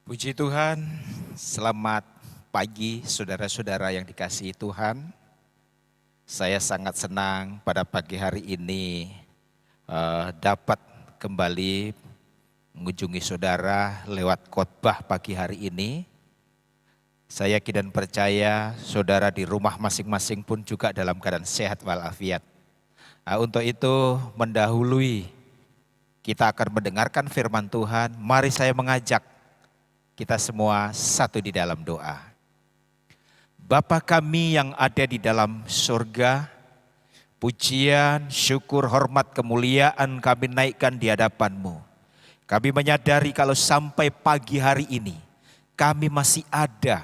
Puji Tuhan, selamat pagi saudara-saudara yang dikasihi Tuhan. Saya sangat senang pada pagi hari ini dapat kembali mengunjungi saudara lewat khotbah pagi hari ini. Saya yakin dan percaya saudara di rumah masing-masing pun juga dalam keadaan sehat walafiat. Untuk itu mendahului kita akan mendengarkan firman Tuhan. Mari saya mengajak kita semua satu di dalam doa. Bapa kami yang ada di dalam surga, pujian, syukur, hormat, kemuliaan kami naikkan di hadapan-Mu. Kami menyadari kalau sampai pagi hari ini kami masih ada,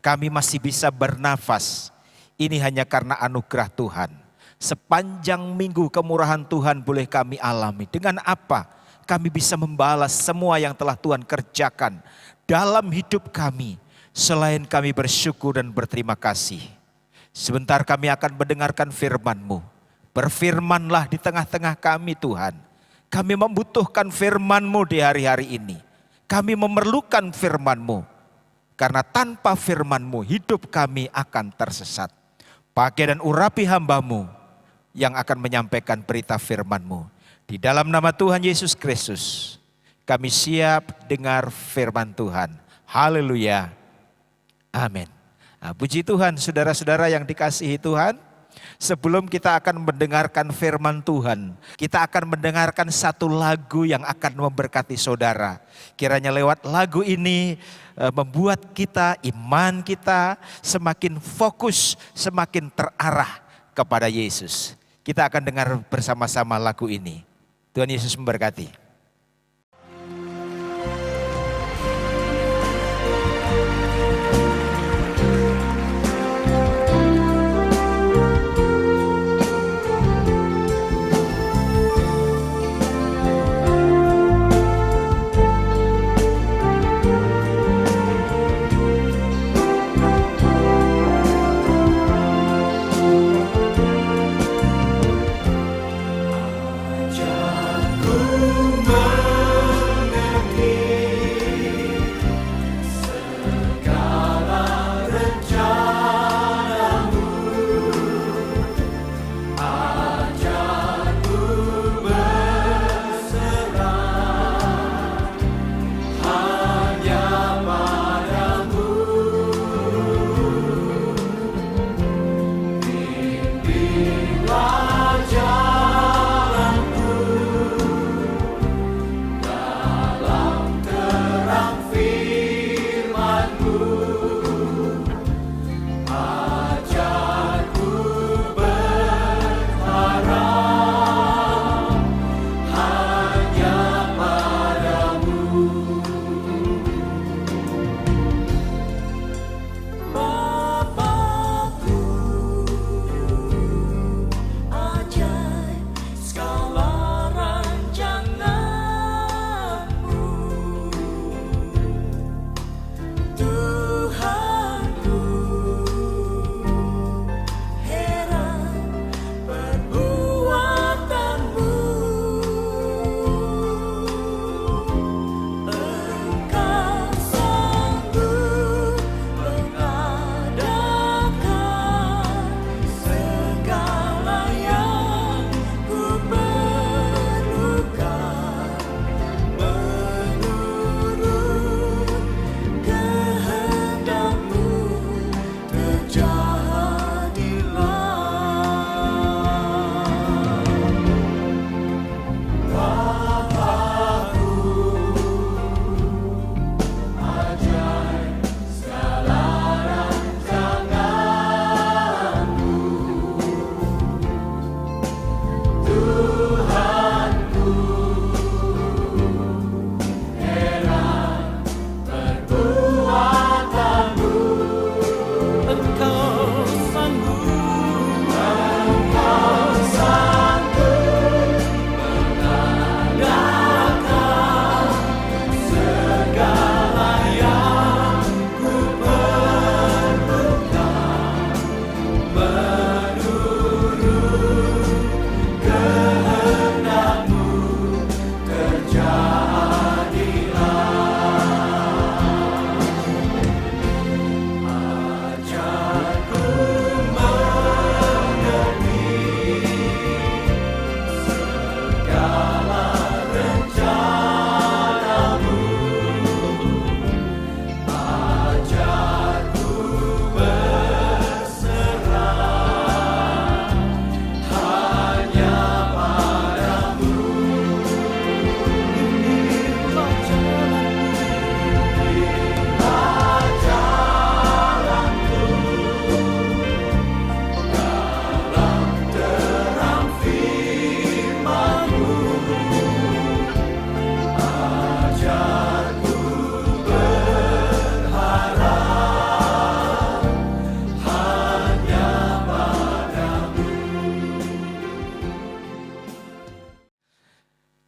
kami masih bisa bernafas. Ini hanya karena anugerah Tuhan. Sepanjang minggu kemurahan Tuhan boleh kami alami. Dengan apa kami bisa membalas semua yang telah Tuhan kerjakan dalam hidup kami, selain kami bersyukur dan berterima kasih. Sebentar kami akan mendengarkan firman-Mu. Berfirmanlah di tengah-tengah kami Tuhan. Kami membutuhkan firman-Mu di hari-hari ini. Kami memerlukan firman-Mu. Karena tanpa firman-Mu hidup kami akan tersesat. Pakai dan urapi hamba-Mu yang akan menyampaikan berita firman-Mu. Di dalam nama Tuhan Yesus Kristus, kami siap dengar firman Tuhan. Haleluya. Amin. Puji Tuhan saudara-saudara yang dikasihi Tuhan. Sebelum kita akan mendengarkan firman Tuhan, kita akan mendengarkan satu lagu yang akan memberkati saudara. Kiranya lewat lagu ini membuat kita, iman kita semakin fokus, semakin terarah kepada Yesus. Kita akan dengar bersama-sama lagu ini. Tuhan Yesus memberkati. Ajakku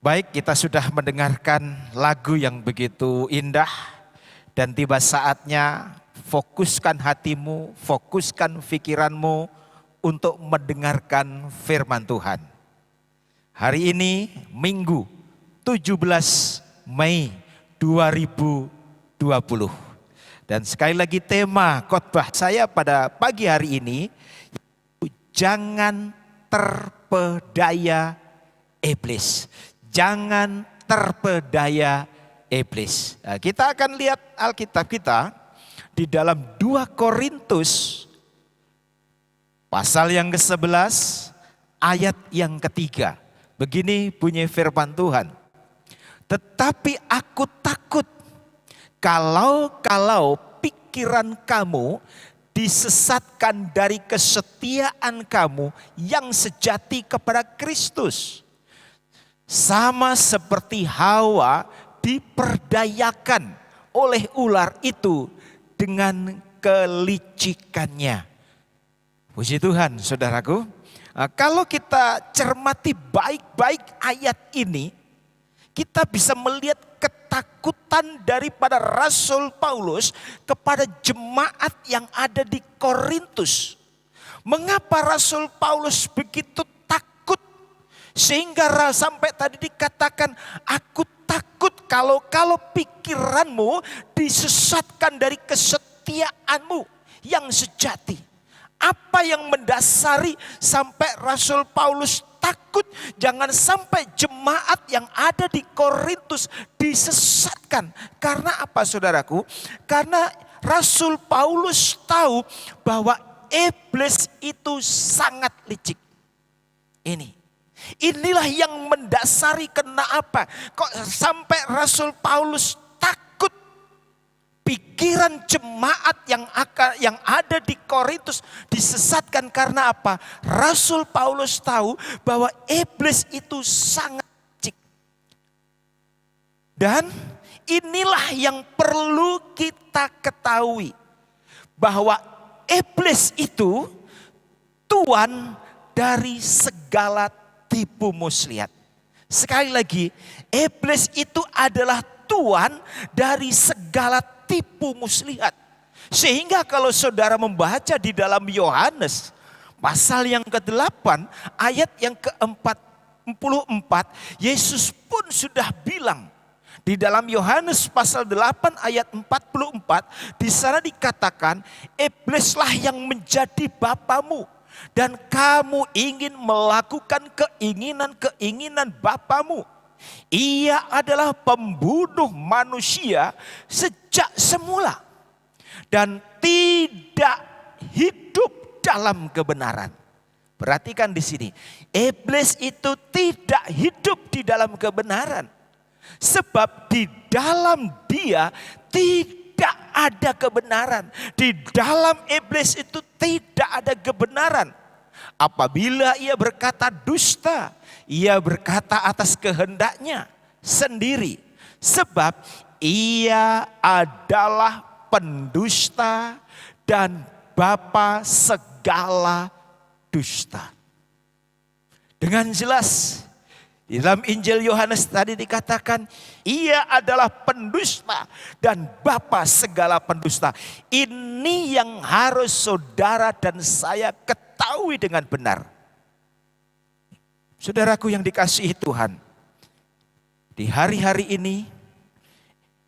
Baik, kita sudah mendengarkan lagu yang begitu indah dan tiba saatnya fokuskan hatimu, fokuskan pikiranmu untuk mendengarkan firman Tuhan. Hari ini Minggu 17 Mei 2020. Dan sekali lagi tema khotbah saya pada pagi hari ini, jangan terpedaya iblis. Jangan terpedaya iblis. Nah, kita akan lihat Alkitab kita di dalam 2 Korintus pasal yang ke-11 ayat yang ketiga. Begini bunyi firman Tuhan. Tetapi aku takut kalau pikiran kamu disesatkan dari kesetiaan kamu yang sejati kepada Kristus. Sama seperti Hawa diperdayakan oleh ular itu dengan kelicikannya. Puji Tuhan saudaraku. Nah, kalau kita cermati baik-baik ayat ini, kita bisa melihat ketakutan daripada Rasul Paulus kepada jemaat yang ada di Korintus. Mengapa Rasul Paulus begitu takut? Sehingga sampai tadi dikatakan, aku takut kalau pikiranmu disesatkan dari kesetiaanmu yang sejati. Apa yang mendasari sampai Rasul Paulus takut jangan sampai jemaat yang ada di Korintus disesatkan? Karena apa saudaraku? Karena Rasul Paulus tahu bahwa iblis itu sangat licik. Inilah yang mendasari kenapa kok sampai Rasul Paulus takut pikiran jemaat yang ada di Korintus disesatkan. Karena apa? Rasul Paulus tahu bahwa iblis itu sangat licik. Dan inilah yang perlu kita ketahui, bahwa iblis itu tuan dari segala tipu muslihat. Sekali lagi, iblis itu adalah tuan dari segala tipu muslihat. Sehingga kalau saudara membaca di dalam Yohanes pasal yang ke-8 ayat yang ke-44, Yesus pun sudah bilang di dalam Yohanes pasal 8 ayat 44, di sana dikatakan, iblislah yang menjadi bapamu dan kamu ingin melakukan keinginan bapamu. Ia adalah pembunuh manusia sejak semula dan tidak hidup dalam kebenaran. Perhatikan di sini, iblis itu tidak hidup di dalam kebenaran, sebab di dalam dia tidak ada kebenaran. Di dalam iblis itu tidak ada kebenaran. Apabila ia berkata dusta, ia berkata atas kehendaknya sendiri. Sebab ia adalah pendusta dan bapa segala dusta. Dengan jelas di dalam Injil Yohanes tadi dikatakan, ia adalah pendusta dan bapa segala pendusta. Ini yang harus saudara dan saya ketahui dengan benar. Saudaraku yang dikasihi Tuhan, di hari-hari ini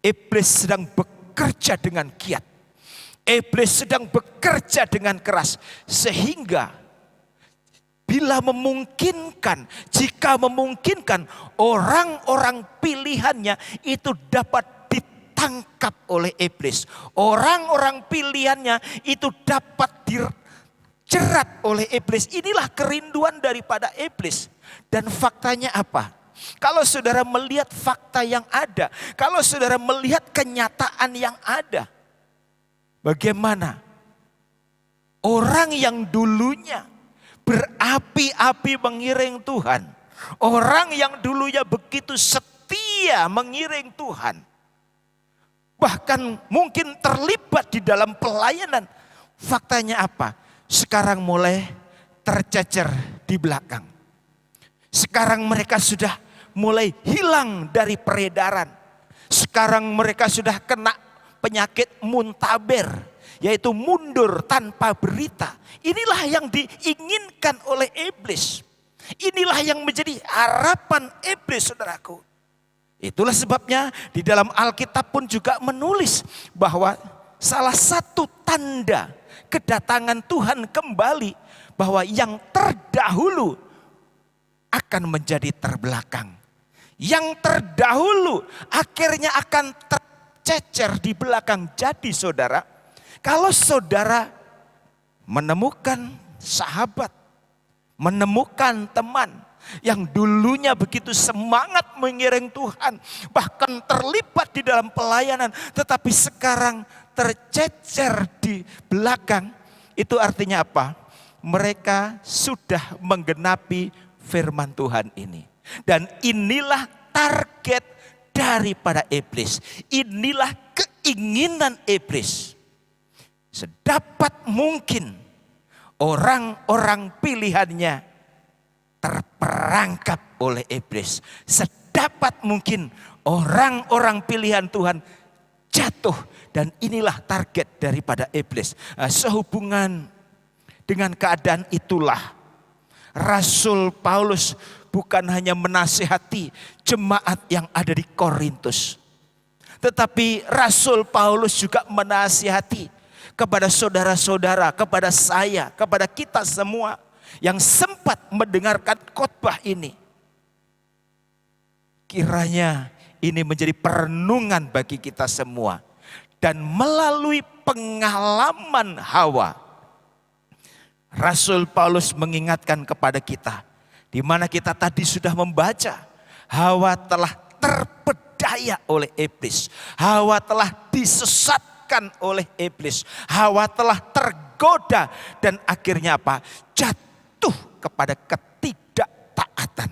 iblis sedang bekerja dengan giat. Iblis sedang bekerja dengan keras, sehingga bila memungkinkan, jika memungkinkan, orang-orang pilihannya itu dapat ditangkap oleh iblis. Orang-orang pilihannya itu dapat dijerat oleh iblis. Inilah kerinduan daripada iblis. Dan faktanya apa? Kalau saudara melihat fakta yang ada, kalau saudara melihat kenyataan yang ada, bagaimana orang yang dulunya berapi-api mengiring Tuhan, orang yang dulunya begitu setia mengiring Tuhan, bahkan mungkin terlibat di dalam pelayanan, faktanya apa? Sekarang mulai tercecer di belakang. Sekarang mereka sudah mulai hilang dari peredaran. Sekarang mereka sudah kena penyakit muntaber, yaitu mundur tanpa berita. Inilah yang diinginkan oleh iblis. Inilah yang menjadi harapan iblis, saudaraku. Itulah sebabnya di dalam Alkitab pun juga menulis bahwa salah satu tanda kedatangan Tuhan kembali, bahwa yang terdahulu akan menjadi terbelakang. Yang terdahulu akhirnya akan tercecer di belakang. Jadi saudara, kalau saudara menemukan sahabat, menemukan teman yang dulunya begitu semangat mengiring Tuhan, bahkan terlibat di dalam pelayanan, tetapi sekarang tercecer di belakang, itu artinya apa? Mereka sudah menggenapi firman Tuhan ini. Dan inilah target daripada iblis. Inilah keinginan iblis. Sedapat mungkin orang-orang pilihannya terperangkap oleh iblis. Sedapat mungkin orang-orang pilihan Tuhan jatuh. Dan inilah target daripada iblis. Sehubungan dengan keadaan itulah Rasul Paulus bukan hanya menasihati jemaat yang ada di Korintus, tetapi Rasul Paulus juga menasihati kepada saudara-saudara, kepada saya, kepada kita semua yang sempat mendengarkan khotbah ini. Kiranya ini menjadi perenungan bagi kita semua. Dan melalui pengalaman Hawa, Rasul Paulus mengingatkan kepada kita, di mana kita tadi sudah membaca, Hawa telah terpedaya oleh iblis. Hawa telah disesatkan oleh iblis. Hawa telah tergoda dan akhirnya apa? Jatuh kepada ketidaktaatan.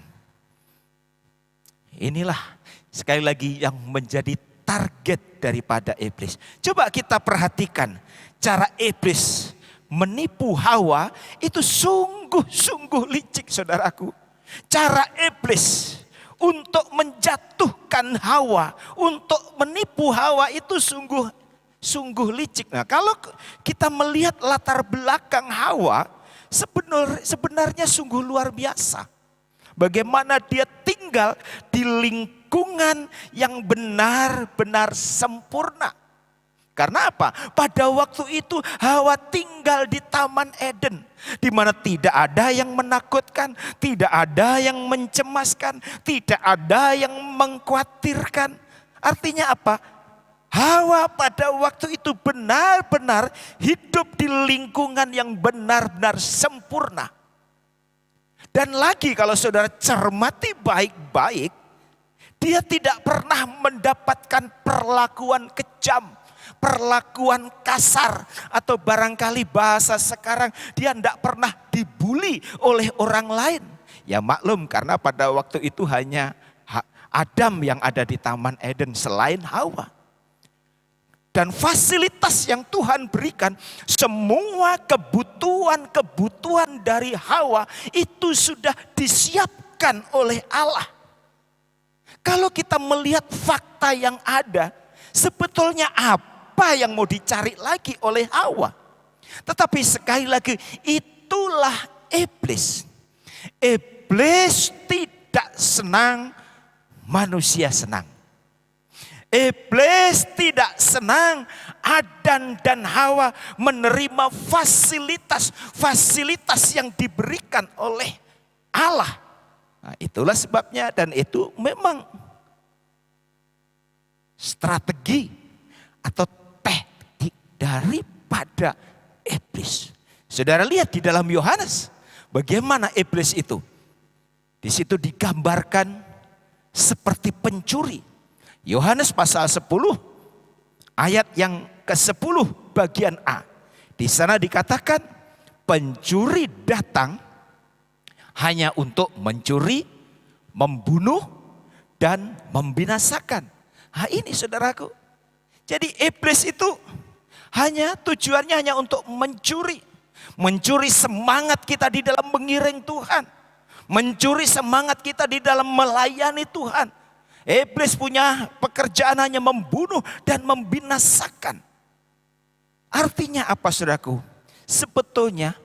Inilah sekali lagi yang menjadi target daripada iblis. Coba kita perhatikan cara iblis menipu Hawa itu sungguh-sungguh licik, saudaraku. Cara iblis untuk menjatuhkan Hawa, untuk menipu Hawa itu sungguh licik. Nah, kalau kita melihat latar belakang Hawa, sebenarnya sungguh luar biasa. Bagaimana dia tinggal di lingkungan yang benar-benar sempurna. Karena apa? Pada waktu itu Hawa tinggal di Taman Eden, di mana tidak ada yang menakutkan, tidak ada yang mencemaskan, tidak ada yang mengkhawatirkan. Artinya apa? Hawa pada waktu itu benar-benar hidup di lingkungan yang benar-benar sempurna. Dan lagi kalau saudara cermati baik-baik, dia tidak pernah mendapatkan perlakuan kejam, perlakuan kasar, atau barangkali bahasa sekarang dia tidak pernah dibully oleh orang lain. Ya maklum, karena pada waktu itu hanya Adam yang ada di Taman Eden selain Hawa. Dan fasilitas yang Tuhan berikan, semua kebutuhan dari Hawa itu sudah disiapkan oleh Allah. Kalau kita melihat fakta yang ada, sebetulnya apa yang mau dicari lagi oleh Hawa? Tetapi sekali lagi, itulah iblis. Iblis tidak senang manusia senang. Iblis tidak senang Adam dan Hawa menerima fasilitas yang diberikan oleh Allah. Nah, itulah sebabnya, dan itu memang strategi atau teknik daripada iblis. Saudara lihat di dalam Yohanes bagaimana iblis itu. Di situ digambarkan seperti pencuri. Yohanes pasal 10 ayat yang ke-10 bagian A. Di sana dikatakan pencuri datang hanya untuk mencuri, membunuh, dan membinasakan. Nah ini saudaraku. Jadi iblis itu tujuannya hanya untuk mencuri. Mencuri semangat kita di dalam mengiring Tuhan. mencuri semangat kita di dalam melayani Tuhan. Iblis punya pekerjaan hanya membunuh dan membinasakan. Artinya apa, saudaraku? Sebetulnya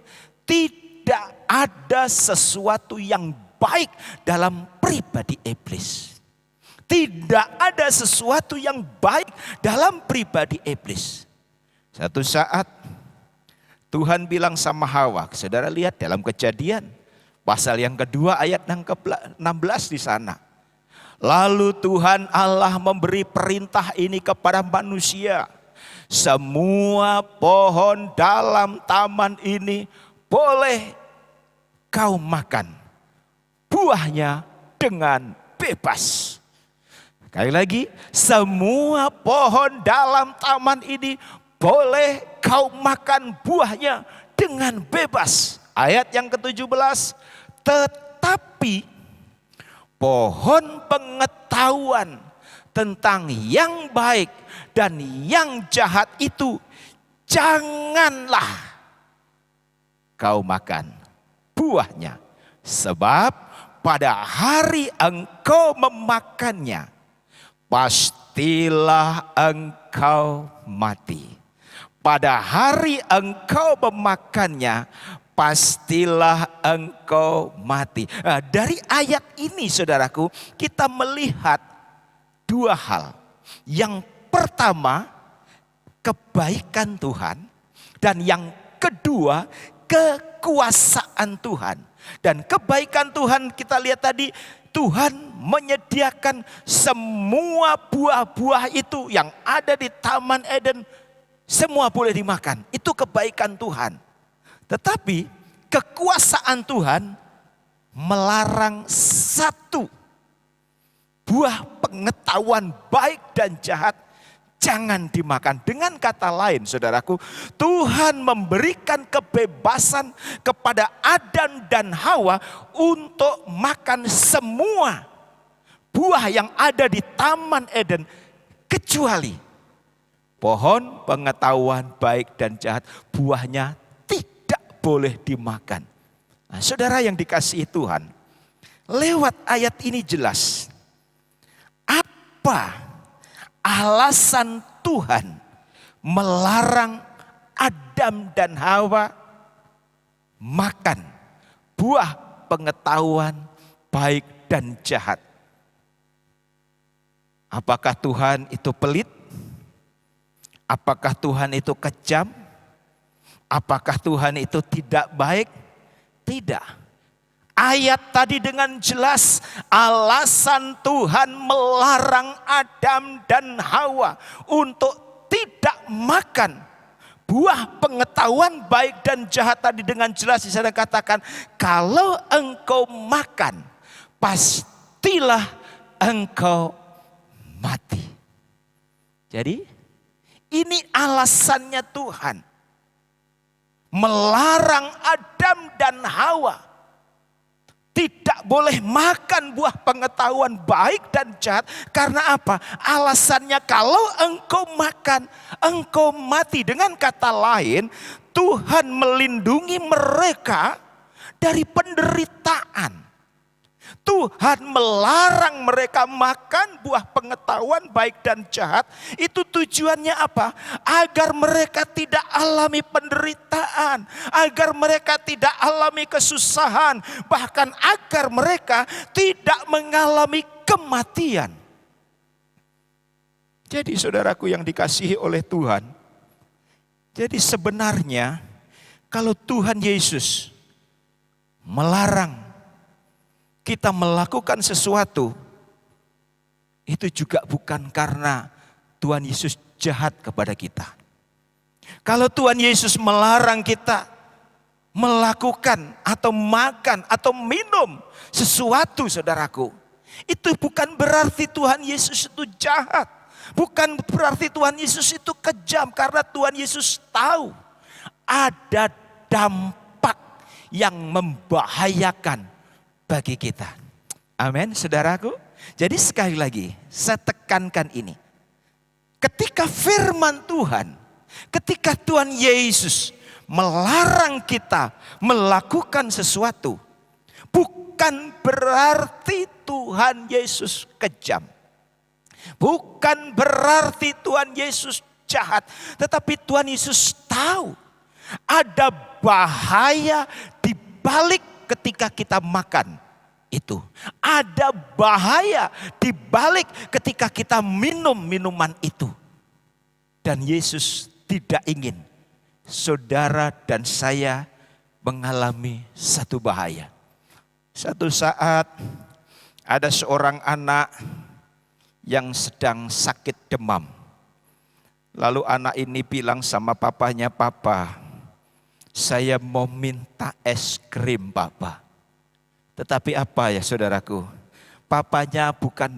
tidak ada sesuatu yang baik dalam pribadi iblis. Tidak ada sesuatu yang baik dalam pribadi iblis. Satu saat Tuhan bilang sama Hawa, saudara lihat dalam Kejadian pasal yang kedua ayat yang ke-16 di sana. Lalu Tuhan Allah memberi perintah ini kepada manusia. Semua pohon dalam taman ini boleh kau makan buahnya dengan bebas. Sekali lagi, semua pohon dalam taman ini boleh kau makan buahnya dengan bebas. Ayat yang ke-17, tetapi pohon pengetahuan tentang yang baik dan yang jahat itu janganlah kau makan buahnya. Sebab pada hari engkau memakannya, pastilah engkau mati. Pada hari engkau memakannya, pastilah engkau mati. Nah, dari ayat ini, saudaraku, kita melihat dua hal. Yang pertama, kebaikan Tuhan. Dan yang kedua, kekuasaan Tuhan. Dan kebaikan Tuhan kita lihat tadi, Tuhan menyediakan semua buah-buah itu yang ada di Taman Eden. Semua boleh dimakan. Itu kebaikan Tuhan. Tetapi kekuasaan Tuhan melarang satu buah pengetahuan baik dan jahat jangan dimakan. Dengan kata lain, saudaraku, Tuhan memberikan kebebasan kepada Adam dan Hawa untuk makan semua buah yang ada di Taman Eden kecuali pohon pengetahuan baik dan jahat, buahnya tidak boleh dimakan. Nah, saudara yang dikasihi Tuhan, lewat ayat ini jelas apa alasan Tuhan melarang Adam dan Hawa makan buah pengetahuan baik dan jahat. Apakah Tuhan itu pelit? Apakah Tuhan itu kejam? Apakah Tuhan itu tidak baik? Tidak. Ayat tadi dengan jelas alasan Tuhan melarang Adam dan Hawa untuk tidak makan buah pengetahuan baik dan jahat tadi dengan jelas disana katakan, kalau engkau makan pastilah engkau mati. Jadi ini alasannya Tuhan melarang Adam dan Hawa tidak boleh makan buah pengetahuan baik dan jahat. Karena apa? Alasannya kalau engkau makan, engkau mati. Dengan kata lain, Tuhan melindungi mereka dari penderitaan. Tuhan melarang mereka makan buah pengetahuan baik dan jahat. Itu tujuannya apa? Agar mereka tidak alami penderitaan. Agar mereka tidak alami kesusahan. Bahkan agar mereka tidak mengalami kematian. Jadi saudaraku yang dikasihi oleh Tuhan. Jadi sebenarnya kalau Tuhan Yesus melarang kita melakukan sesuatu, itu juga bukan karena Tuhan Yesus jahat kepada kita. Kalau Tuhan Yesus melarang kita melakukan atau makan atau minum sesuatu, saudaraku, itu bukan berarti Tuhan Yesus itu jahat. Bukan berarti Tuhan Yesus itu kejam, karena Tuhan Yesus tahu ada dampak yang membahayakan bagi kita. Amin, saudaraku. Jadi sekali lagi saya tekankan ini. Ketika firman Tuhan, ketika Tuhan Yesus melarang kita melakukan sesuatu, bukan bukan berarti Tuhan Yesus kejam. Bukan berarti Tuhan Yesus jahat. Tetapi Tuhan Yesus tahu ada bahaya di balik ketika kita makan itu. Ada bahaya di balik ketika kita minum minuman itu. Dan Yesus tidak ingin saudara dan saya mengalami satu bahaya. Satu saat ada seorang anak yang sedang sakit demam. Lalu anak ini bilang sama papanya, "Papa, saya mau minta es krim, Papa." Tetapi apa ya saudaraku? Papanya bukan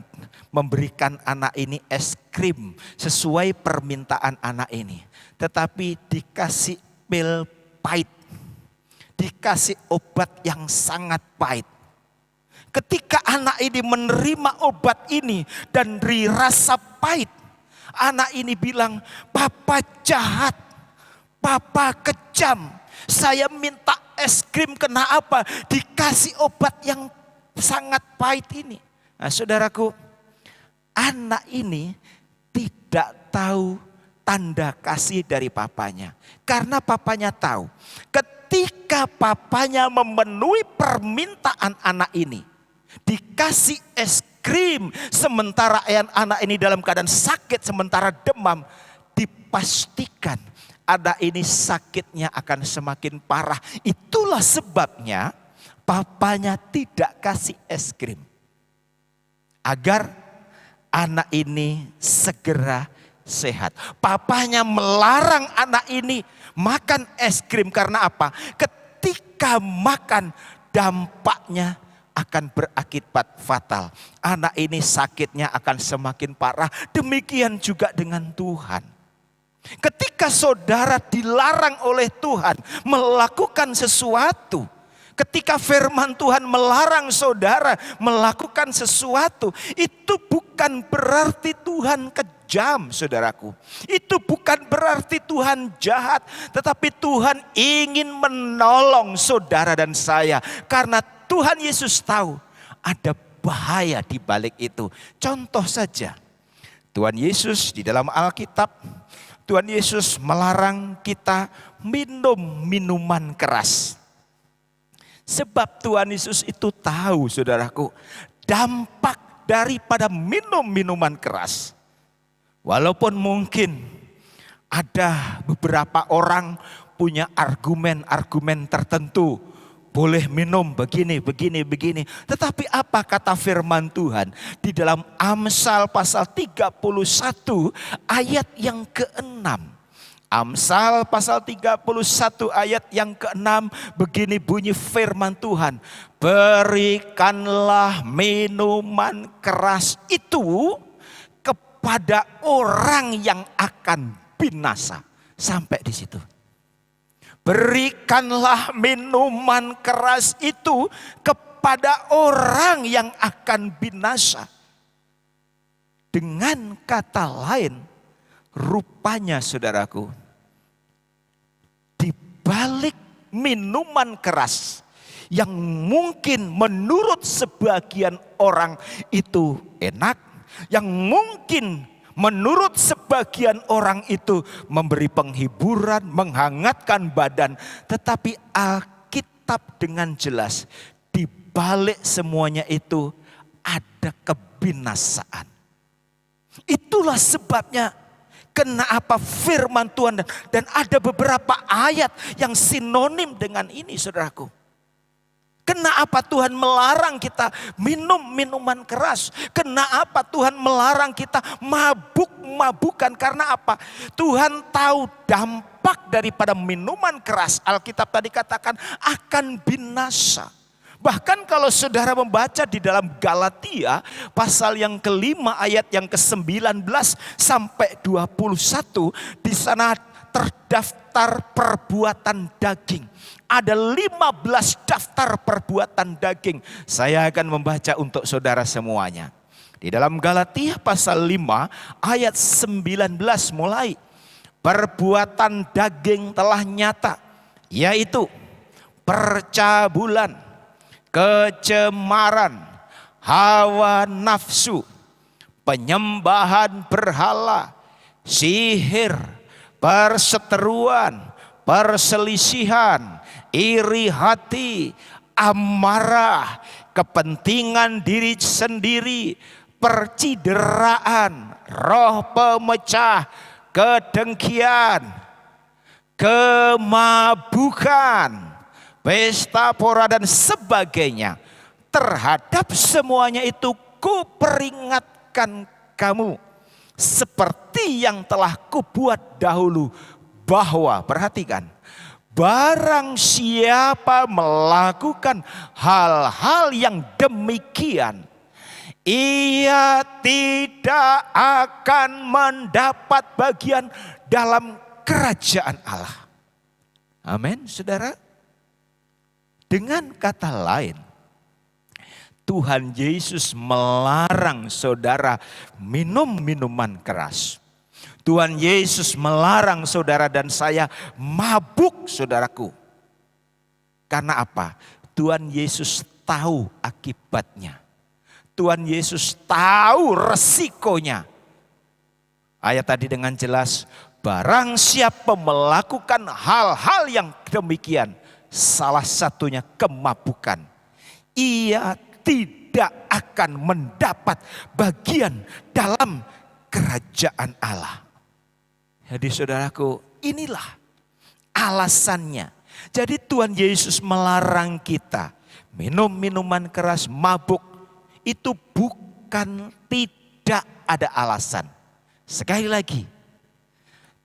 memberikan anak ini es krim sesuai permintaan anak ini. Tetapi dikasih pil pahit. Dikasih obat yang sangat pahit. Ketika anak ini menerima obat ini dan dirasa pahit, anak ini bilang, "Papa jahat, Papa kejam. Saya minta es krim, kenapa dikasih obat yang sangat pahit ini?" Nah, saudaraku, anak ini tidak tahu tanda kasih dari papanya. Karena papanya tahu, ketika papanya memenuhi permintaan anak ini, dikasih es krim sementara anak ini dalam keadaan sakit, sementara demam, dipastikan anak ini sakitnya akan semakin parah. Itulah sebabnya papanya tidak kasih es krim. Agar anak ini segera sehat. Papanya melarang anak ini makan es krim karena apa? Ketika makan dampaknya akan berakibat fatal. Anak ini sakitnya akan semakin parah. Demikian juga dengan Tuhan. Ketika saudara dilarang oleh Tuhan melakukan sesuatu, ketika firman Tuhan melarang saudara melakukan sesuatu, itu bukan berarti Tuhan kejam, saudaraku. Itu bukan berarti Tuhan jahat, tetapi Tuhan ingin menolong saudara dan saya. Karena Tuhan Yesus tahu ada bahaya di balik itu. Contoh saja, Tuhan Yesus di dalam Alkitab, Tuhan Yesus melarang kita minum minuman keras. Sebab Tuhan Yesus itu tahu, saudaraku, dampak daripada minum minuman keras. Walaupun mungkin ada beberapa orang punya argumen-argumen tertentu, boleh minum begini. Tetapi apa kata firman Tuhan di dalam Amsal pasal 31 ayat yang ke-6. Amsal pasal 31 ayat yang ke-6, begini bunyi firman Tuhan. Berikanlah minuman keras itu kepada orang yang akan binasa. Sampai di situ. Berikanlah minuman keras itu kepada orang yang akan binasa. Dengan kata lain, rupanya saudaraku, di balik minuman keras yang mungkin menurut sebagian orang itu enak, yang mungkin menurut sebagian orang itu memberi penghiburan, menghangatkan badan. Tetapi Alkitab dengan jelas, di balik semuanya itu ada kebinasaan. Itulah sebabnya kenapa firman Tuhan dan ada beberapa ayat yang sinonim dengan ini, saudaraku. Kenapa Tuhan melarang kita minum minuman keras? Kenapa Tuhan melarang kita mabuk-mabukan? Karena apa? Tuhan tahu dampak daripada minuman keras. Alkitab tadi katakan akan binasa. Bahkan kalau saudara membaca di dalam Galatia pasal yang kelima ayat yang ke-19 sampai 21, di sana terdaftar perbuatan daging. Ada 15 daftar perbuatan daging. Saya akan membaca untuk saudara semuanya. Di dalam Galatia pasal 5 ayat 19 mulai. Perbuatan daging telah nyata, yaitu percabulan, kecemaran, hawa nafsu, penyembahan berhala, sihir, perseteruan, perselisihan, iri hati, amarah, kepentingan diri sendiri, percideraan, roh pemecah, kedengkian, kemabukan, pesta pora dan sebagainya. Terhadap semuanya itu kuperingatkan kamu, seperti yang telah kubuat dahulu, bahwa, perhatikan, barang siapa melakukan hal-hal yang demikian, ia tidak akan mendapat bagian dalam kerajaan Allah. Amin, saudara. Dengan kata lain, Tuhan Yesus melarang saudara minum minuman keras. Tuhan Yesus melarang saudara dan saya mabuk, saudaraku. Karena apa? Tuhan Yesus tahu akibatnya. Tuhan Yesus tahu resikonya. Ayat tadi dengan jelas, barang siapa melakukan hal-hal yang demikian, salah satunya kemabukan, ia tidak akan mendapat bagian dalam kerajaan Allah. Jadi saudaraku, inilah alasannya. Jadi Tuhan Yesus melarang kita minum minuman keras, mabuk. Itu bukan tidak ada alasan. Sekali lagi,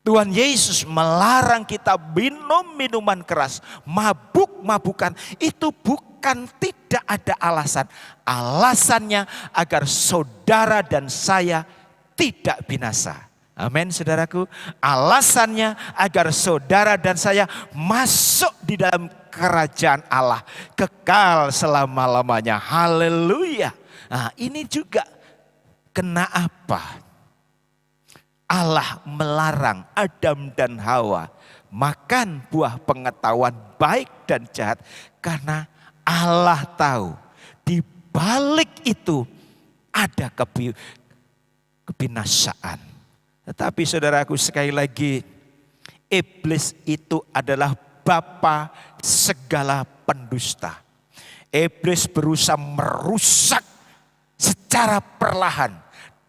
Tuhan Yesus melarang kita minum minuman keras, mabuk-mabukan. Itu bukan tidak ada alasan. Alasannya agar saudara dan saya tidak binasa. Amin, saudaraku. Alasannya agar saudara dan saya masuk di dalam kerajaan Allah, kekal selama-lamanya. Haleluya. Nah, ini juga kenapa Allah melarang Adam dan Hawa makan buah pengetahuan baik dan jahat. Karena Allah tahu di balik itu ada kebinasaan. Tetapi saudaraku, sekali lagi, iblis itu adalah bapa segala pendusta. Iblis berusaha merusak secara perlahan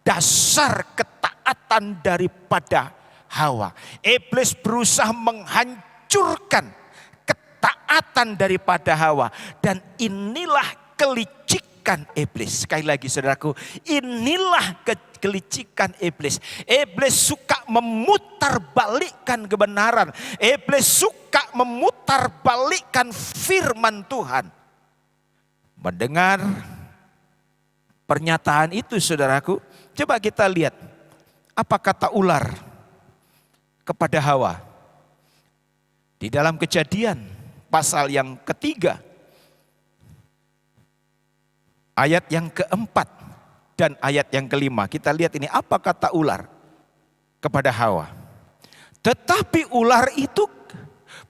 dasar ketaatan daripada Hawa. Iblis berusaha menghancurkan ketaatan daripada Hawa. Dan inilah kelicikan iblis. Sekali lagi saudaraku, inilah kelicikan iblis. Iblis suka memutarbalikkan kebenaran. Iblis suka memutarbalikkan firman Tuhan. Mendengar pernyataan itu saudaraku, coba kita lihat apa kata ular kepada Hawa. Di dalam Kejadian pasal yang ketiga, ayat yang keempat dan ayat yang kelima. Kita lihat ini apa kata ular kepada Hawa. Tetapi ular itu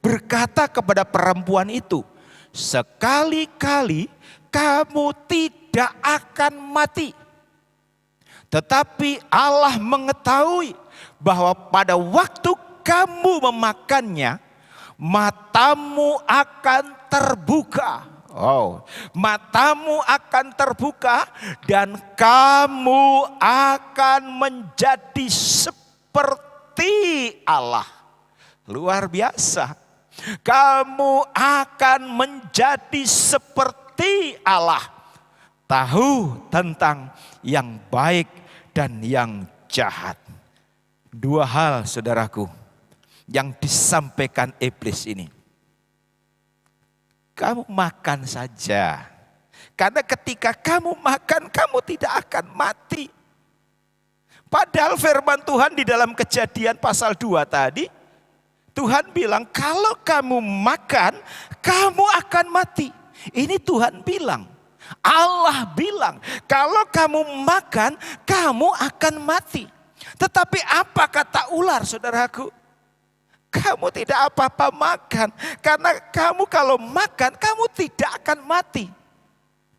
berkata kepada perempuan itu, sekali-kali kamu tidak akan mati. Tetapi Allah mengetahui bahwa pada waktu kamu memakannya, matamu akan terbuka. Matamu akan terbuka dan kamu akan menjadi seperti Allah. Luar biasa. Kamu akan menjadi seperti Allah. Tahu tentang yang baik dan yang jahat. Dua hal saudaraku yang disampaikan iblis ini. Kamu makan saja. Karena ketika kamu makan, kamu tidak akan mati. Padahal firman Tuhan di dalam Kejadian pasal 2 tadi, Tuhan bilang kalau kamu makan, kamu akan mati. Ini Tuhan bilang. Allah bilang kalau kamu makan, kamu akan mati. Tetapi apa kata ular saudaraku? Kamu tidak apa-apa makan. Karena kamu kalau makan, kamu tidak akan mati.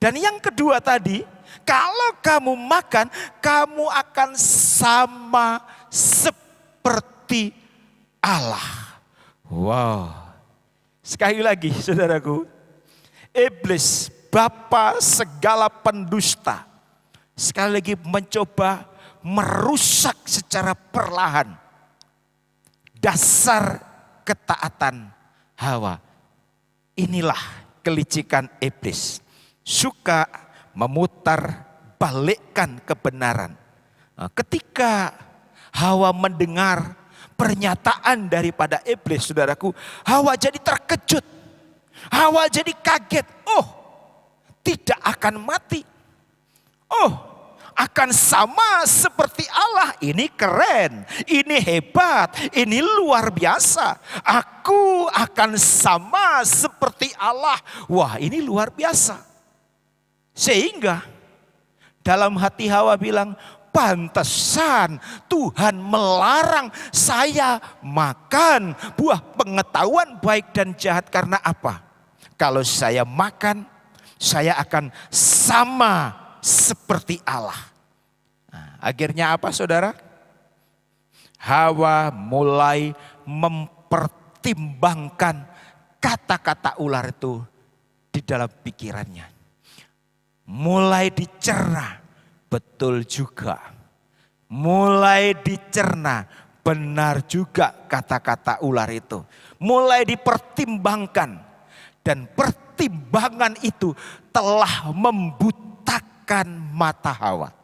Dan yang kedua tadi, kalau kamu makan, kamu akan sama seperti Allah. Wow. Sekali lagi saudaraku, iblis, bapa segala pendusta, sekali lagi mencoba merusak secara perlahan dasar ketaatan Hawa. Inilah kelicikan iblis. Suka memutar balikkan kebenaran. Ketika Hawa mendengar pernyataan daripada iblis, saudaraku, Hawa jadi terkejut. Hawa jadi kaget. Oh, tidak akan mati. Oh, akan sama seperti Allah. Ini keren, ini hebat, ini luar biasa. Aku akan sama seperti Allah. Wah, ini luar biasa. Sehingga dalam hati Hawa bilang, pantesan Tuhan melarang saya makan buah pengetahuan baik dan jahat. Karena apa? Kalau saya makan, saya akan sama seperti Allah. Nah, akhirnya apa saudara? Hawa mulai mempertimbangkan kata-kata ular itu di dalam pikirannya. Mulai dicerna, betul juga. Mulai dicerna, benar juga kata-kata ular itu. Mulai dipertimbangkan, dan pertimbangan itu telah membutakan mata Hawa.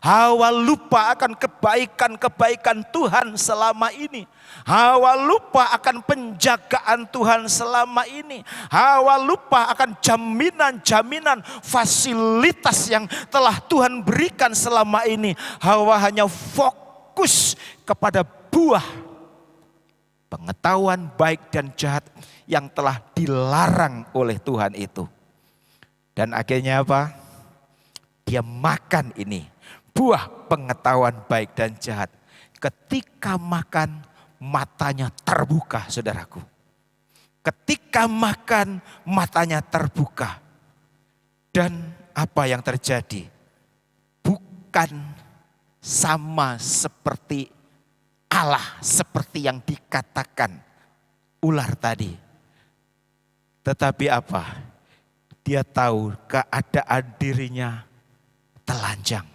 Hawa lupa akan kebaikan-kebaikan Tuhan selama ini. Hawa lupa akan penjagaan Tuhan selama ini. Hawa lupa akan jaminan-jaminan fasilitas yang telah Tuhan berikan selama ini. Hawa hanya fokus kepada buah pengetahuan baik dan jahat yang telah dilarang oleh Tuhan itu. Dan akhirnya apa? Dia makan ini, buah pengetahuan baik dan jahat. Ketika makan, matanya terbuka, saudaraku. Ketika makan, matanya terbuka. Dan apa yang terjadi? Bukan sama seperti Allah, seperti yang dikatakan ular tadi. Tetapi apa? Dia tahu keadaan dirinya telanjang.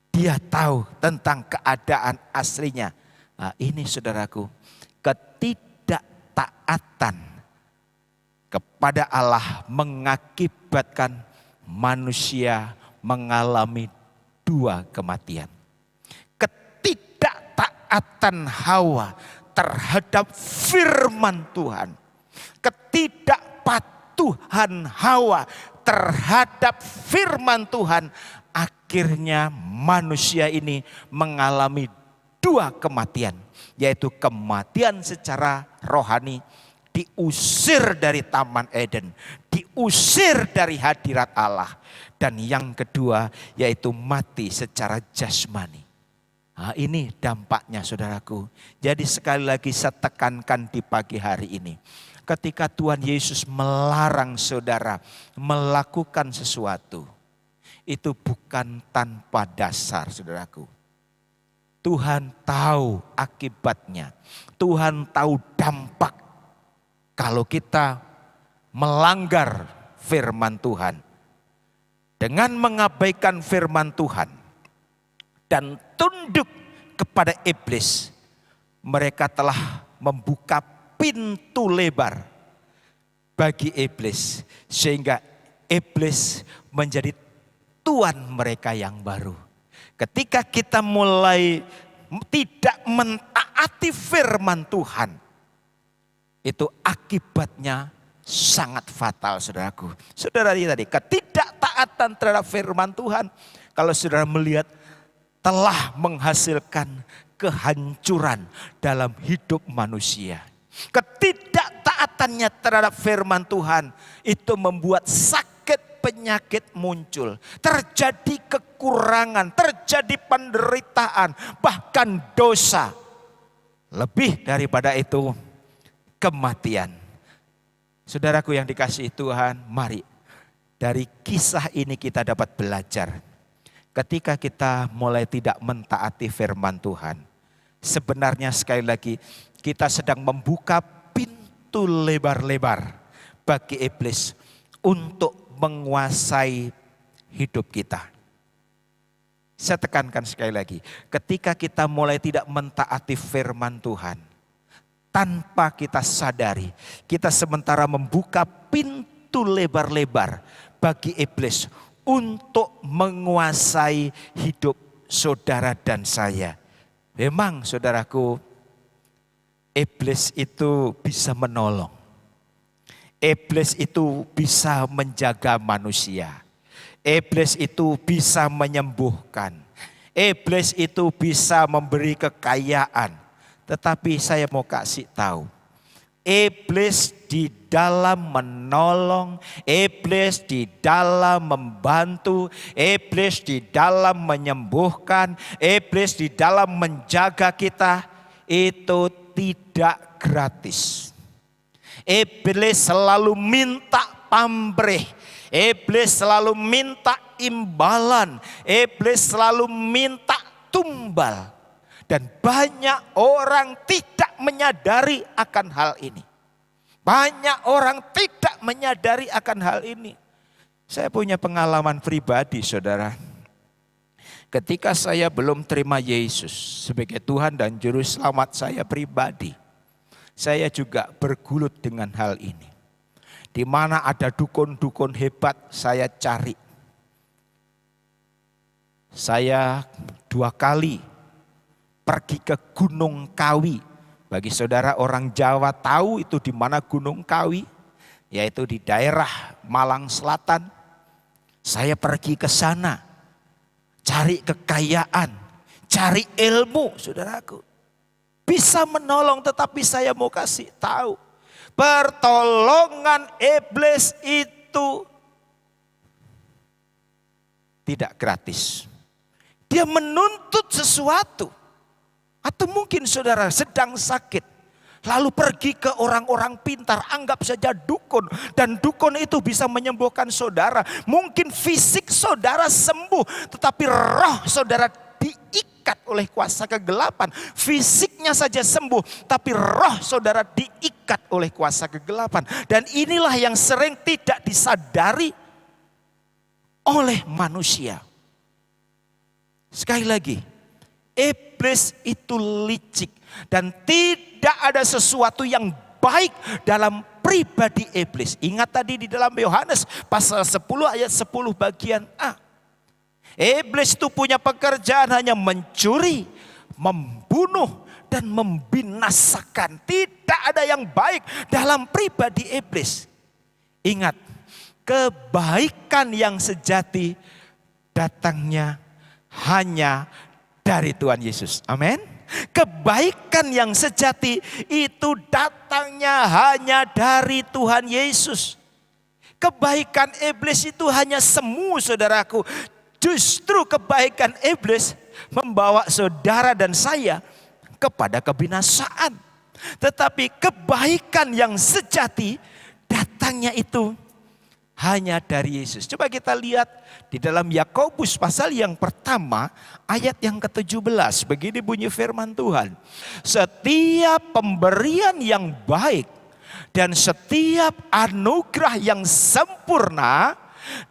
Dia tahu tentang keadaan aslinya. Nah, ini saudaraku, ketidaktaatan kepada Allah mengakibatkan manusia mengalami dua kematian. Ketidaktaatan Hawa terhadap firman Tuhan, ketidakpatuhan Hawa terhadap firman Tuhan, akhirnya manusia ini mengalami dua kematian, yaitu kematian secara rohani, diusir dari Taman Eden, diusir dari hadirat Allah, dan yang kedua yaitu mati secara jasmani. Nah, ini dampaknya saudaraku. Jadi sekali lagi saya tekankan di pagi hari ini, ketika Tuhan Yesus melarang saudara melakukan sesuatu, itu bukan tanpa dasar saudaraku. Tuhan tahu akibatnya. Tuhan tahu dampak kalau kita melanggar firman Tuhan. Dengan mengabaikan firman Tuhan dan tunduk kepada iblis, mereka telah membuka pintu lebar bagi iblis, sehingga iblis menjadi tuan mereka yang baru. Ketika kita mulai tidak mentaati firman Tuhan, itu akibatnya sangat fatal saudaraku. Saudara tadi ketidaktaatan terhadap firman Tuhan, kalau saudara melihat, telah menghasilkan kehancuran dalam hidup manusia. Ketidaktaatannya terhadap firman Tuhan itu membuat sakit penyakit muncul. Terjadi kekurangan, terjadi penderitaan, bahkan dosa. Lebih daripada itu, kematian. Saudaraku yang dikasihi Tuhan, mari Dari kisah ini kita dapat belajar. Ketika kita mulai tidak mentaati firman Tuhan, sebenarnya sekali lagi kita sedang membuka pintu lebar-lebar bagi iblis untuk menguasai hidup kita. Saya tekankan sekali lagi, ketika kita mulai tidak mentaati firman Tuhan, tanpa kita sadari, kita sementara membuka pintu lebar-lebar bagi iblis untuk menguasai hidup saudara dan saya. Memang saudaraku, iblis itu bisa menolong. Iblis itu bisa menjaga manusia. Iblis itu bisa menyembuhkan. Iblis itu bisa memberi kekayaan. Tetapi saya mau kasih tahu, iblis di dalam menolong, iblis di dalam membantu, iblis di dalam menyembuhkan, iblis di dalam menjaga kita, itu tidak gratis. Iblis selalu minta pamrih, iblis selalu minta imbalan, iblis selalu minta tumbal. Dan banyak orang tidak menyadari akan hal ini. Banyak orang tidak menyadari akan hal ini. Saya punya pengalaman pribadi, saudara. Ketika saya belum terima Yesus sebagai Tuhan dan Juru Selamat saya pribadi, saya juga bergulut dengan hal ini. Di mana ada dukun-dukun hebat saya cari. Saya 2 kali pergi ke Gunung Kawi. Bagi saudara orang Jawa tahu itu di mana Gunung Kawi, yaitu di daerah Malang Selatan. Saya pergi ke sana, cari kekayaan, cari ilmu, saudaraku. Bisa menolong, tetapi saya mau kasih tahu, pertolongan iblis itu tidak gratis. Dia menuntut sesuatu. Atau mungkin saudara sedang sakit, lalu pergi ke orang-orang pintar, anggap saja dukun. Dan dukun itu bisa menyembuhkan saudara. Mungkin fisik saudara sembuh, tetapi roh saudara diikat oleh kuasa kegelapan. Fisiknya saja sembuh, tapi roh saudara diikat oleh kuasa kegelapan. Dan inilah yang sering tidak disadari oleh manusia. Sekali lagi, iblis itu licik dan tidak ada sesuatu yang baik dalam pribadi iblis. Ingat tadi di dalam Yohanes pasal 10 ayat 10 bagian A. Iblis itu punya pekerjaan hanya mencuri, membunuh dan membinasakan. Tidak ada yang baik dalam pribadi iblis. Ingat, kebaikan yang sejati datangnya hanya dari Tuhan Yesus. Amin. Kebaikan yang sejati itu datangnya hanya dari Tuhan Yesus. Kebaikan iblis itu hanya semu, saudaraku. Justru kebaikan iblis membawa saudara dan saya kepada kebinasaan. Tetapi kebaikan yang sejati datangnya itu hanya dari Yesus. Coba kita lihat di dalam Yakobus pasal yang pertama ayat yang ke-17. Begini bunyi firman Tuhan. Setiap pemberian yang baik dan setiap anugerah yang sempurna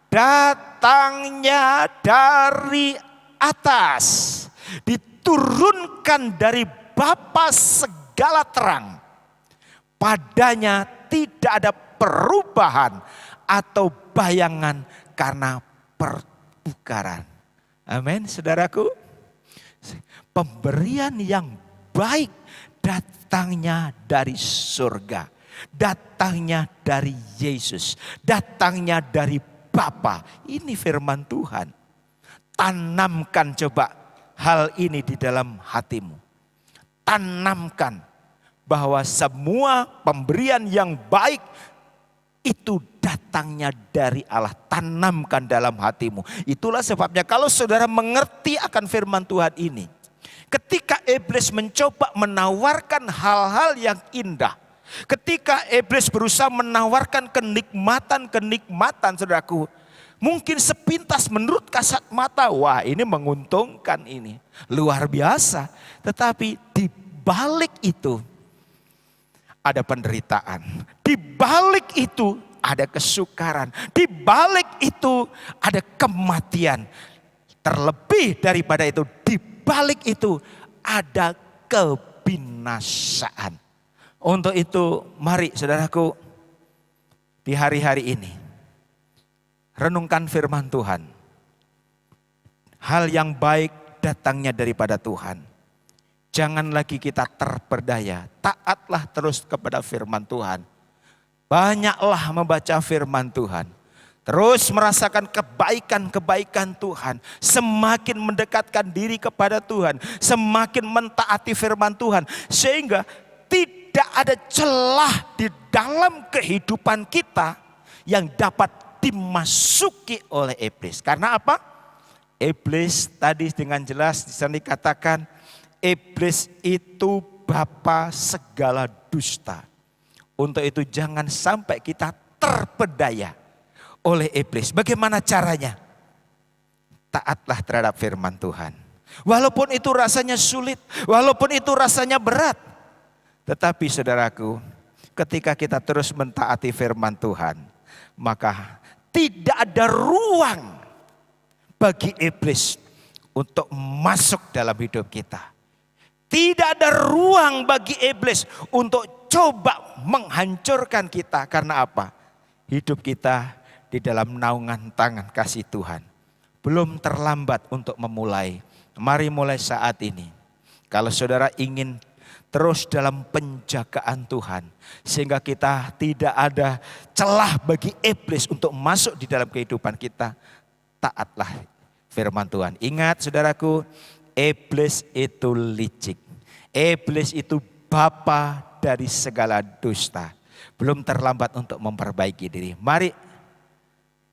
datangnya dari atas. Diturunkan dari Bapa segala terang. Padanya tidak ada perubahan atau bayangan karena pertukaran. Amin, saudaraku. Pemberian yang baik datangnya dari surga. Datangnya dari Yesus. Datangnya dari Bapa. Ini firman Tuhan. Tanamkan coba hal ini di dalam hatimu. Tanamkan bahwa semua pemberian yang baik itu datangnya dari Allah. Tanamkan dalam hatimu. Itulah sebabnya kalau saudara mengerti akan firman Tuhan ini. Ketika iblis mencoba menawarkan hal-hal yang indah. Ketika iblis berusaha menawarkan kenikmatan saudaraku, mungkin sepintas menurut kasat mata, wah ini menguntungkan, ini luar biasa. Tetapi di balik itu ada penderitaan, di balik itu ada kesukaran, di balik itu ada kematian. Terlebih daripada itu, di balik itu ada kebinasaan. Untuk itu mari saudaraku, di hari-hari ini renungkan firman Tuhan. Hal yang baik datangnya daripada Tuhan. Jangan lagi kita terperdaya, taatlah terus kepada firman Tuhan. Banyaklah membaca firman Tuhan. Terus merasakan kebaikan-kebaikan Tuhan. Semakin mendekatkan diri kepada Tuhan. Semakin mentaati firman Tuhan. Sehingga tidak ada celah di dalam kehidupan kita yang dapat dimasuki oleh iblis. Karena apa? Iblis tadi dengan jelas disini dikatakan, iblis itu bapa segala dusta. Untuk itu jangan sampai kita terpedaya oleh iblis. Bagaimana caranya? Taatlah terhadap firman Tuhan. Walaupun itu rasanya sulit, walaupun itu rasanya berat. Tetapi saudaraku, ketika kita terus mentaati firman Tuhan, maka tidak ada ruang bagi iblis untuk masuk dalam hidup kita. Tidak ada ruang bagi iblis untuk coba menghancurkan kita. Karena apa? Hidup kita di dalam naungan tangan kasih Tuhan. Belum terlambat untuk memulai. Mari mulai saat ini. Kalau saudara ingin terus dalam penjagaan Tuhan, sehingga kita tidak ada celah bagi iblis untuk masuk di dalam kehidupan kita, taatlah firman Tuhan. Ingat saudaraku, iblis itu licik. Iblis itu bapa dari segala dusta. Belum terlambat untuk memperbaiki diri. Mari,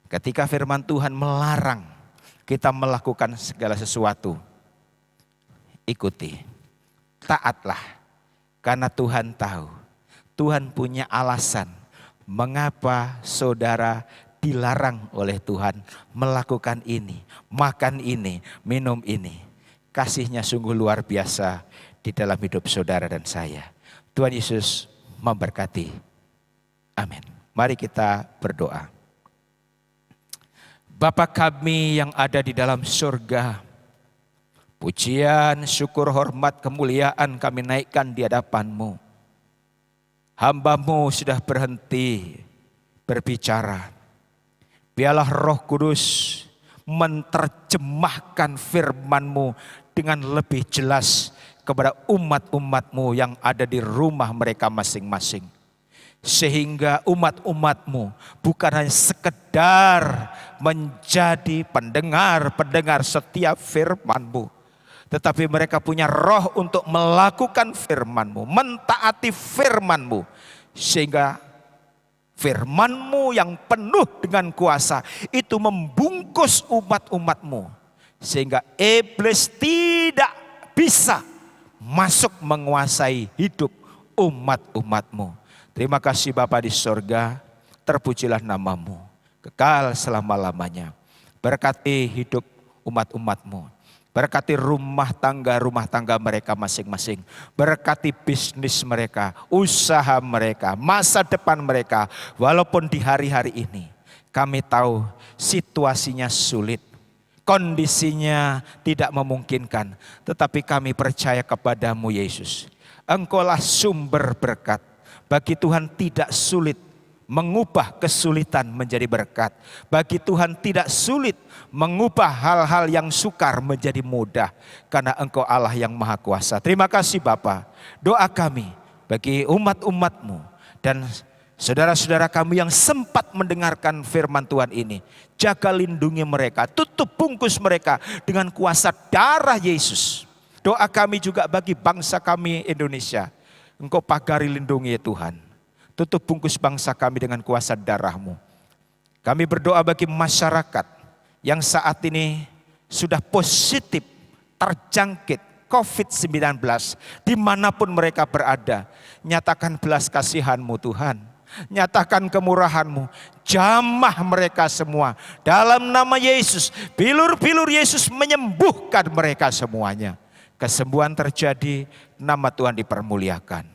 ketika firman Tuhan melarang kita melakukan segala sesuatu, ikuti, taatlah. Karena Tuhan tahu, Tuhan punya alasan mengapa saudara dilarang oleh Tuhan melakukan ini, makan ini, minum ini. Kasih-Nya sungguh luar biasa di dalam hidup saudara dan saya. Tuhan Yesus memberkati. Amin. Mari kita berdoa. Bapa kami yang ada di dalam surga, pujian, syukur, hormat, kemuliaan kami naikkan di hadapan-Mu. Hamba-Mu sudah berhenti berbicara. Biarlah Roh Kudus menerjemahkan firman-Mu dengan lebih jelas kepada umat-umat-Mu yang ada di rumah mereka masing-masing. Sehingga umat-umat-Mu bukan hanya sekedar menjadi pendengar setiap firman-Mu, tetapi mereka punya roh untuk melakukan firman-Mu, mentaati firman-Mu, sehingga firman-Mu yang penuh dengan kuasa itu membungkus umat-umat-Mu, sehingga iblis tidak bisa masuk menguasai hidup umat-umat-Mu. Terima kasih Bapa di sorga, terpujilah nama-Mu, kekal selama-lamanya. Berkati hidup umat-umat-Mu, berkati rumah tangga mereka masing-masing. Berkati bisnis mereka, usaha mereka, masa depan mereka. Walaupun di hari-hari ini kami tahu situasinya sulit, kondisinya tidak memungkinkan. Tetapi kami percaya kepada-Mu Yesus. Engkaulah sumber berkat. Bagi Tuhan tidak sulit mengubah kesulitan menjadi berkat. Bagi Tuhan tidak sulit mengubah hal-hal yang sukar menjadi mudah. Karena Engkau Allah yang Maha Kuasa. Terima kasih Bapa. Doa kami bagi umat-umat-Mu dan saudara-saudara kami yang sempat mendengarkan firman Tuhan ini. Jaga lindungi mereka, tutup bungkus mereka dengan kuasa darah Yesus. Doa kami juga bagi bangsa kami Indonesia. Engkau pagari lindungi ya Tuhan. Tutup bungkus bangsa kami dengan kuasa darah-Mu. Kami berdoa bagi masyarakat yang saat ini sudah positif terjangkit COVID-19 dimanapun mereka berada. Nyatakan belas kasihan-Mu Tuhan, nyatakan kemurahan-Mu, jamah mereka semua dalam nama Yesus. Bilur-bilur Yesus menyembuhkan mereka semuanya. Kesembuhan terjadi, nama Tuhan dipermuliakan.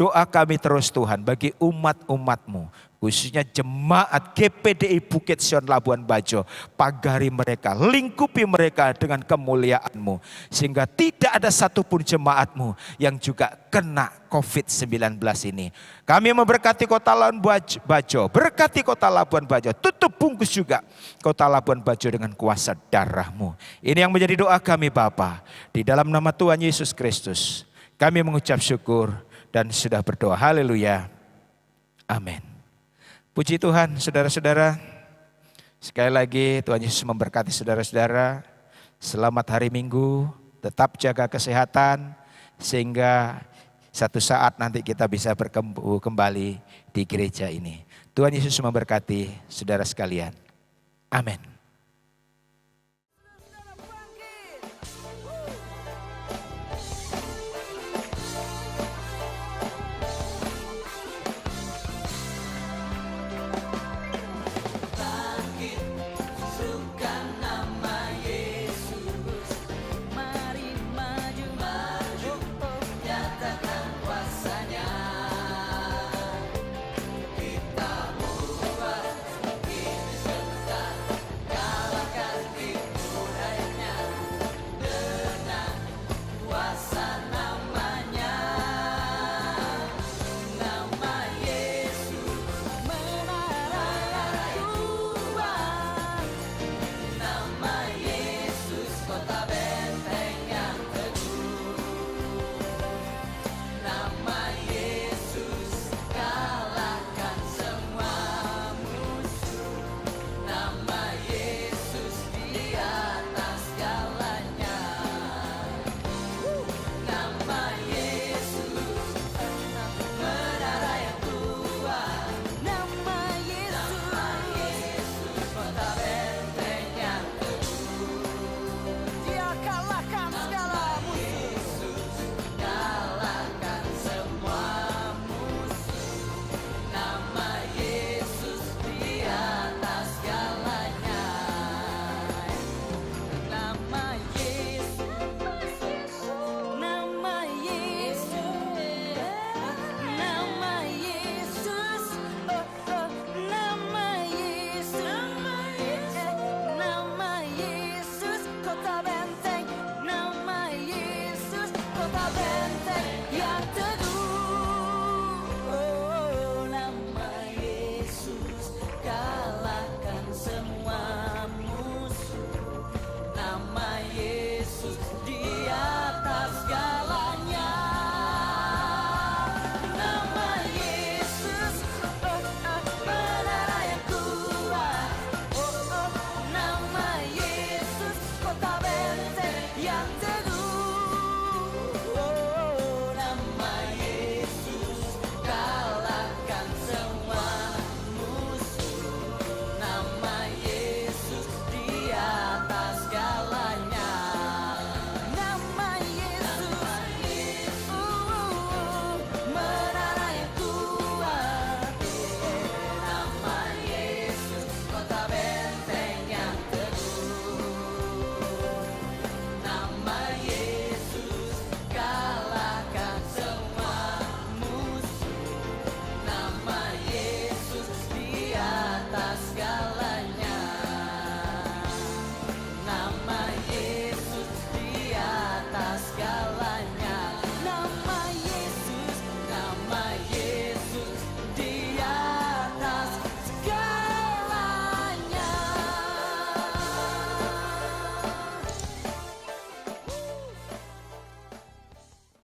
Doa kami terus Tuhan bagi umat-umat-Mu, khususnya jemaat GPDI Bukit Sion Labuan Bajo. Pagari mereka, lingkupi mereka dengan kemuliaan-Mu, sehingga tidak ada satupun jemaat-Mu yang juga kena COVID-19 ini. Kami memberkati kota Labuan Bajo, berkati kota Labuan Bajo, tutup bungkus juga kota Labuan Bajo dengan kuasa darah-Mu. Ini yang menjadi doa kami Bapa, di dalam nama Tuhan Yesus Kristus. Kami mengucap syukur dan sudah berdoa. Haleluya. Amin. Puji Tuhan saudara-saudara. Sekali lagi Tuhan Yesus memberkati saudara-saudara. Selamat hari Minggu. Tetap jaga kesehatan. Sehingga satu saat nanti kita bisa berkumpul kembali di gereja ini. Tuhan Yesus memberkati saudara sekalian. Amin.